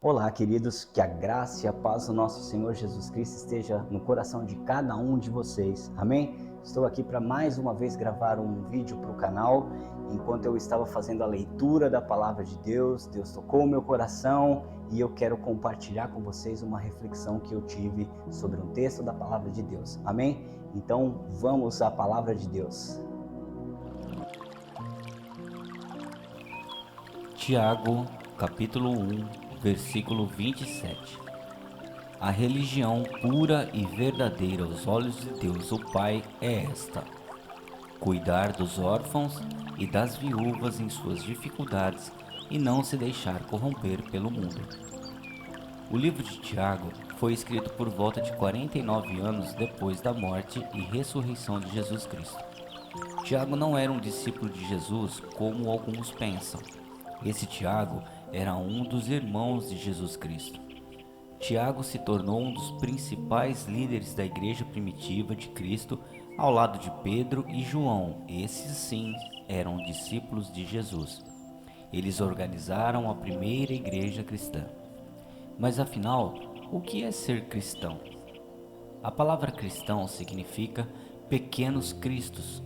Olá, queridos, que a graça e a paz do nosso Senhor Jesus Cristo esteja no coração de cada um de vocês. Amém? Estou aqui para mais uma vez gravar um vídeo para o canal. Enquanto eu estava fazendo a leitura da palavra de Deus, Deus tocou o meu coração e eu quero compartilhar com vocês uma reflexão que eu tive sobre um texto da palavra de Deus. Amém? Então, vamos à palavra de Deus. Tiago, capítulo 1, versículo 27. A religião pura e verdadeira aos olhos de Deus o Pai é esta: cuidar dos órfãos e das viúvas em suas dificuldades e não se deixar corromper pelo mundo. O livro de Tiago foi escrito por volta de 49 anos depois da morte e ressurreição de Jesus Cristo. Tiago não era um discípulo de Jesus como alguns pensam. Esse Tiago era um dos irmãos de Jesus Cristo. Tiago se tornou um dos principais líderes da igreja primitiva de Cristo, ao lado de Pedro e João. Esses sim eram discípulos de Jesus. Eles organizaram a primeira igreja cristã. Mas afinal, o que é ser cristão? A palavra cristão significa pequenos cristos.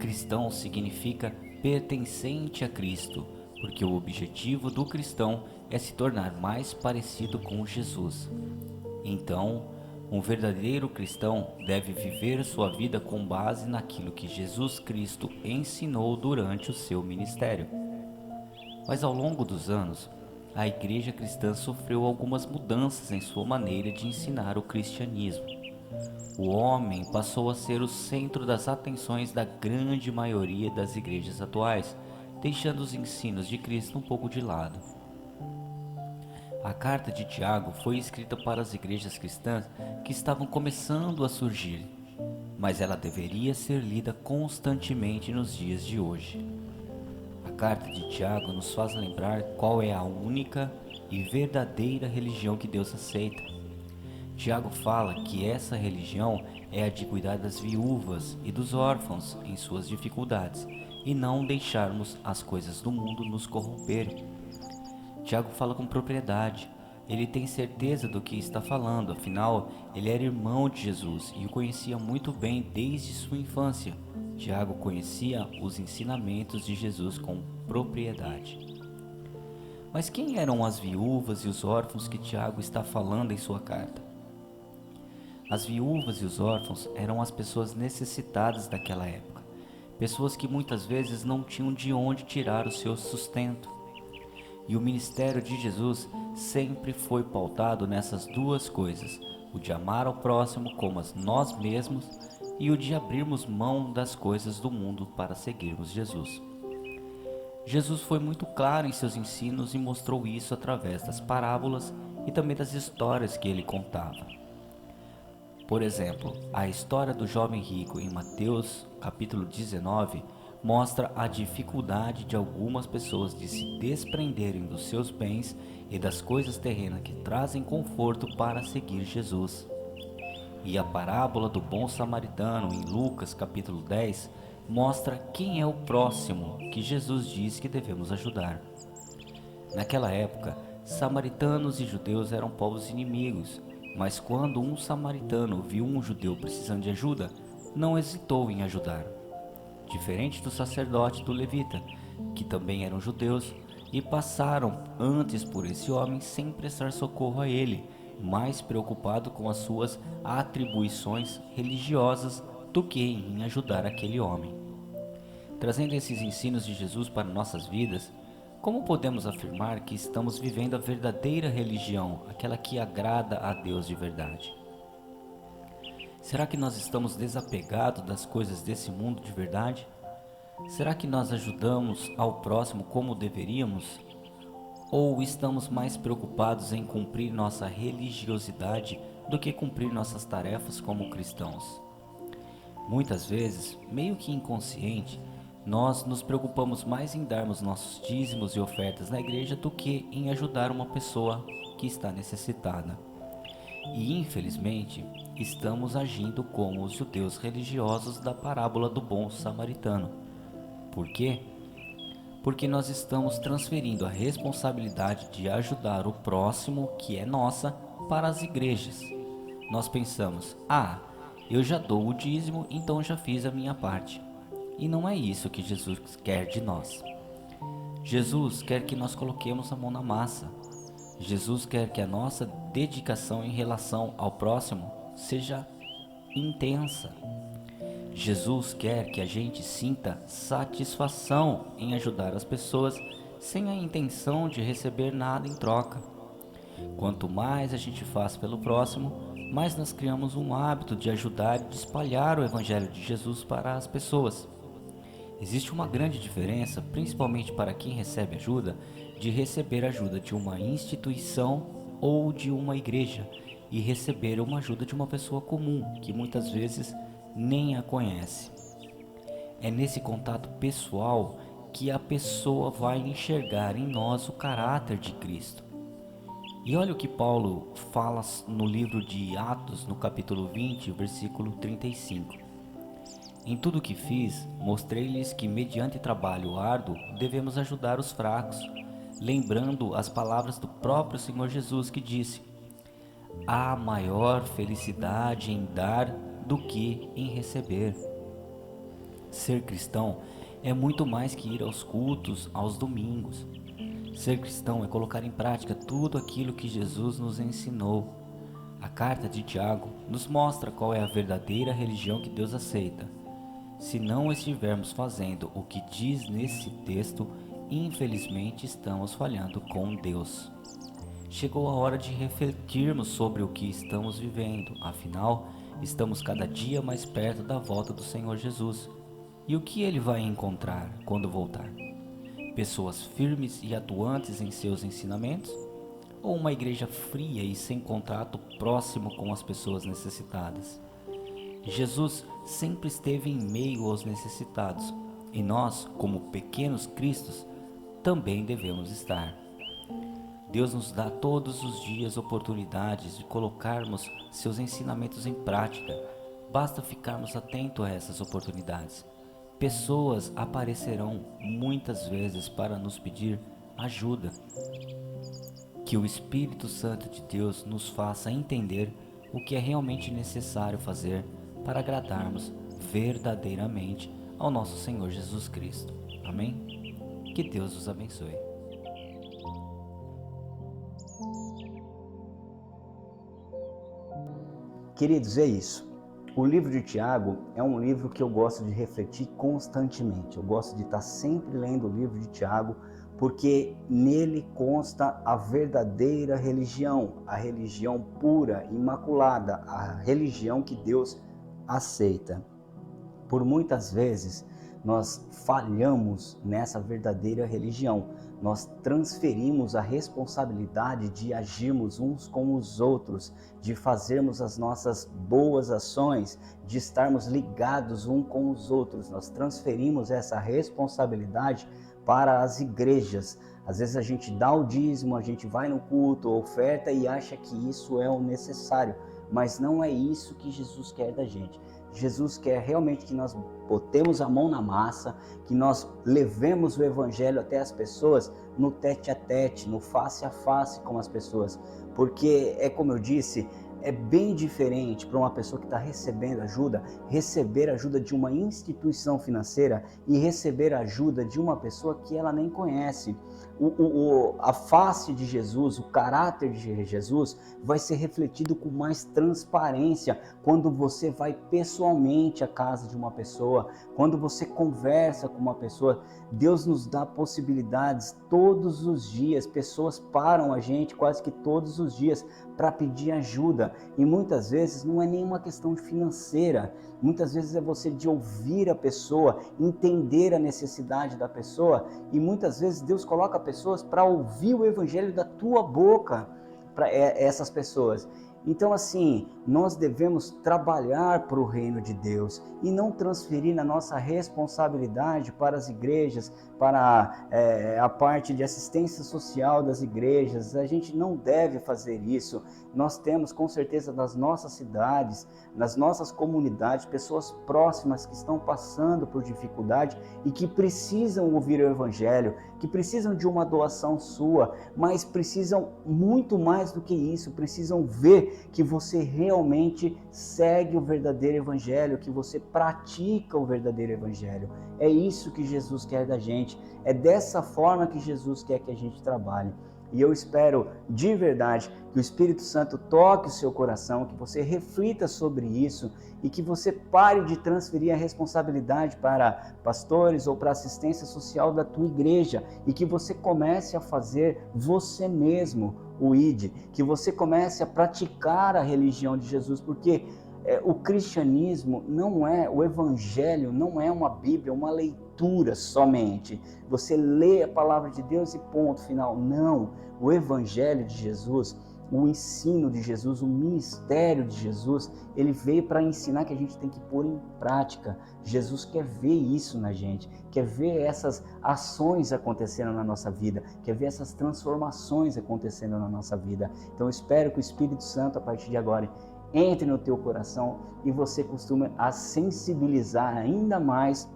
Cristão significa pertencente a Cristo, porque o objetivo do cristão é se tornar mais parecido com Jesus. Então, um verdadeiro cristão deve viver sua vida com base naquilo que Jesus Cristo ensinou durante o seu ministério. Mas ao longo dos anos, a igreja cristã sofreu algumas mudanças em sua maneira de ensinar o cristianismo. O homem passou a ser o centro das atenções da grande maioria das igrejas atuais, deixando os ensinos de Cristo um pouco de lado. A carta de Tiago foi escrita para as igrejas cristãs que estavam começando a surgir, mas ela deveria ser lida constantemente nos dias de hoje. A carta de Tiago nos faz lembrar qual é a única e verdadeira religião que Deus aceita. Tiago fala que essa religião é a de cuidar das viúvas e dos órfãos em suas dificuldades e não deixarmos as coisas do mundo nos corromperem. Tiago fala com propriedade. Ele tem certeza do que está falando, afinal, ele era irmão de Jesus e o conhecia muito bem desde sua infância. Tiago conhecia os ensinamentos de Jesus com propriedade. Mas quem eram as viúvas e os órfãos que Tiago está falando em sua carta? As viúvas e os órfãos eram as pessoas necessitadas daquela época, pessoas que muitas vezes não tinham de onde tirar o seu sustento. E o ministério de Jesus sempre foi pautado nessas duas coisas, o de amar ao próximo como a nós mesmos e o de abrirmos mão das coisas do mundo para seguirmos Jesus. Jesus foi muito claro em seus ensinos e mostrou isso através das parábolas e também das histórias que ele contava. Por exemplo, a história do jovem rico em Mateus capítulo 19 mostra a dificuldade de algumas pessoas de se desprenderem dos seus bens e das coisas terrenas que trazem conforto para seguir Jesus. E a parábola do bom samaritano em Lucas capítulo 10 mostra quem é o próximo que Jesus diz que devemos ajudar. Naquela época, samaritanos e judeus eram povos inimigos, mas quando um samaritano viu um judeu precisando de ajuda, não hesitou em ajudar. Diferente do sacerdote e do levita, que também eram judeus, e passaram antes por esse homem sem prestar socorro a ele, mais preocupado com as suas atribuições religiosas do que em ajudar aquele homem. Trazendo esses ensinos de Jesus para nossas vidas, como podemos afirmar que estamos vivendo a verdadeira religião, aquela que agrada a Deus de verdade? Será que nós estamos desapegados das coisas desse mundo de verdade? Será que nós ajudamos ao próximo como deveríamos? Ou estamos mais preocupados em cumprir nossa religiosidade do que cumprir nossas tarefas como cristãos? Muitas vezes, meio que inconsciente, nós nos preocupamos mais em darmos nossos dízimos e ofertas na igreja do que em ajudar uma pessoa que está necessitada. E infelizmente, estamos agindo como os judeus religiosos da parábola do bom samaritano. Por quê? porque nós estamos transferindo a responsabilidade de ajudar o próximo, que é nossa, para as igrejas. Nós pensamos: eu já dou o dízimo, então já fiz a minha parte. E não é isso que Jesus quer de nós. Jesus quer que nós coloquemos a mão na massa. Jesus quer que a nossa dedicação em relação ao próximo seja intensa. Jesus quer que a gente sinta satisfação em ajudar as pessoas sem a intenção de receber nada em troca. Quanto mais a gente faz pelo próximo, mais nós criamos um hábito de ajudar e de espalhar o Evangelho de Jesus para as pessoas. Existe uma grande diferença, principalmente para quem recebe ajuda, de receber ajuda de uma instituição ou de uma igreja e receber uma ajuda de uma pessoa comum, que muitas vezes nem a conhece. É nesse contato pessoal que a pessoa vai enxergar em nós o caráter de Cristo. E olha o que Paulo fala no livro de Atos, no capítulo 20, versículo 35. Em tudo que fiz, mostrei-lhes que mediante trabalho árduo devemos ajudar os fracos, lembrando as palavras do próprio Senhor Jesus, que disse: há maior felicidade em dar do que em receber. Ser cristão é muito mais que ir aos cultos aos domingos. Ser cristão é colocar em prática tudo aquilo que Jesus nos ensinou. A carta de Tiago nos mostra qual é a verdadeira religião que Deus aceita. Se não estivermos fazendo o que diz nesse texto, infelizmente estamos falhando com Deus. Chegou a hora de refletirmos sobre o que estamos vivendo, afinal, estamos cada dia mais perto da volta do Senhor Jesus. E o que Ele vai encontrar quando voltar? Pessoas firmes e atuantes em seus ensinamentos? Ou uma igreja fria e sem contato próximo com as pessoas necessitadas? Jesus sempre esteve em meio aos necessitados, e nós, como pequenos cristos, também devemos estar. Deus nos dá todos os dias oportunidades de colocarmos seus ensinamentos em prática. Basta ficarmos atentos a essas oportunidades. Pessoas aparecerão muitas vezes para nos pedir ajuda. Que o Espírito Santo de Deus nos faça entender o que é realmente necessário fazer para agradarmos verdadeiramente ao nosso Senhor Jesus Cristo. Amém? Que Deus os abençoe. Queridos, é isso. O livro de Tiago é um livro que eu gosto de refletir constantemente. Eu gosto de estar sempre lendo o livro de Tiago, porque nele consta a verdadeira religião, a religião pura, imaculada, a religião que Deus aceita. Por muitas vezes nós falhamos nessa verdadeira religião. Nós transferimos a responsabilidade de agirmos uns com os outros, de fazermos as nossas boas ações, de estarmos ligados uns com os outros. Nós transferimos essa responsabilidade para as igrejas. Às vezes a gente dá o dízimo, a gente vai no culto, oferta e acha que isso é o necessário, mas não é isso que Jesus quer da gente. Jesus quer realmente que nós botemos a mão na massa, que nós levemos o evangelho até as pessoas no tete a tete, no face a face com as pessoas, porque é como eu disse, é bem diferente para uma pessoa que está recebendo ajuda, receber ajuda de uma instituição financeira e receber ajuda de uma pessoa que ela nem conhece. A face de Jesus, o caráter de Jesus vai ser refletido com mais transparência quando você vai pessoalmente à casa de uma pessoa, quando você conversa com uma pessoa. Deus nos dá possibilidades todos os dias, pessoas param a gente quase que todos os dias para pedir ajuda, e muitas vezes não é nenhuma questão financeira, muitas vezes é você de ouvir a pessoa, entender a necessidade da pessoa, e muitas vezes Deus coloca pessoas para ouvir o evangelho da tua boca para essas pessoas. Então, assim, nós devemos trabalhar para o reino de Deus e não transferir a nossa responsabilidade para as igrejas, para a parte de assistência social das igrejas. A gente não deve fazer isso. Nós temos, com certeza, nas nossas cidades, nas nossas comunidades, pessoas próximas que estão passando por dificuldade e que precisam ouvir o Evangelho, que precisam de uma doação sua, mas precisam muito mais do que isso, precisam ver que você realmente segue o verdadeiro Evangelho, que você pratica o verdadeiro Evangelho. É isso que Jesus quer da gente, é dessa forma que Jesus quer que a gente trabalhe. E eu espero de verdade que o Espírito Santo toque o seu coração, que você reflita sobre isso e que você pare de transferir a responsabilidade para pastores ou para assistência social da tua igreja e que você comece a fazer você mesmo o ID, que você comece a praticar a religião de Jesus, porque o cristianismo não é, o evangelho não é uma Bíblia, uma leitura somente. Você lê a palavra de Deus e ponto final. Não, o evangelho de Jesus, o ensino de Jesus, o ministério de Jesus, ele veio para ensinar que a gente tem que pôr em prática. Jesus quer ver isso na gente, quer ver essas ações acontecendo na nossa vida, quer ver essas transformações acontecendo na nossa vida. Então eu espero que o Espírito Santo, a partir de agora, entre no teu coração e você costume a sensibilizar ainda mais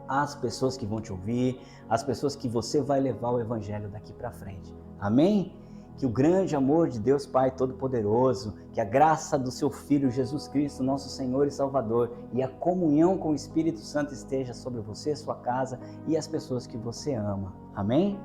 as pessoas que vão te ouvir, as pessoas que você vai levar o Evangelho daqui para frente. Amém? Que o grande amor de Deus Pai Todo-Poderoso, que a graça do seu Filho Jesus Cristo, nosso Senhor e Salvador, e a comunhão com o Espírito Santo esteja sobre você, sua casa e as pessoas que você ama. Amém?